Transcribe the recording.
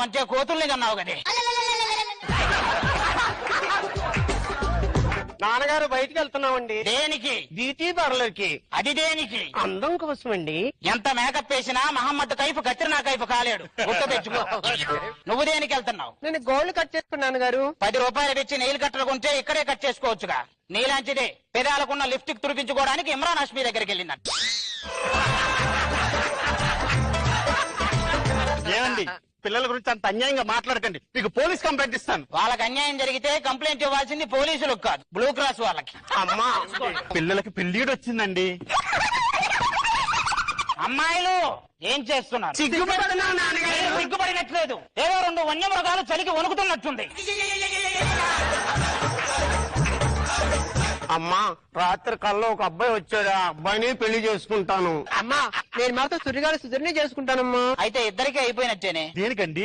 మంచిగా కోతుల్ని కన్నావు కదే. నాన్నగారు బయటికి వెళ్తున్నామండి. దేనికి? బ్యూటీ పార్లర్ కి. అది దేనికి? అందం కోసం అండి. ఎంత మేకప్ వేసినా మహమ్మద్ కైఫ్ కత్రినా కైఫ్ కాలేడు. గుర్తు తెచ్చుకో. నువ్వు దేనికి వెళ్తున్నావు? నేను గోల్డ్ కట్ చేసుకున్నాను గారు. 10 రూపాయలు ఇచ్చి నెయిల్ కట్టలు కొంటే ఇక్కడే కట్ చేసుకోవచ్చుగా. నీలాంటిదే పెదాలకున్న లిప్స్టిక్ తుడిపించుకోవడానికి ఇమ్రాన్ హష్మీ దగ్గరికి వెళ్ళిందంట. ఏమండి పిల్లల గురించి అంత అన్యాయంగా మాట్లాడకండి, మీకు పోలీస్ కంప్లైంట్ ఇస్తాను. వాళ్ళకి అన్యాయం జరిగితే కంప్లైంట్ ఇవ్వాల్సింది పోలీసులకు కాదు, బ్లూ క్రాస్ వాళ్ళకి. అమ్మా పిల్లలకి పెళ్లిడు వచ్చిందండి. అమ్మాయిలు ఏం చేస్తున్నారు? సిగ్గుపడినట్లేదు. ఏదో 2 వన్యమృగాలు చలికి వణుకుతున్నట్టుంది. అమ్మా రాత్రి కల్లో ఒక అబ్బాయి వచ్చాడు. ఆ అబ్బాయిని పెళ్లి చేసుకుంటాను. అమ్మా నేను మాత్రం సురిగాలి సుధురిని చేసుకుంటానమ్మా. అయితే ఇద్దరికీ అయిపోయినట్టేనే. దేనికండి?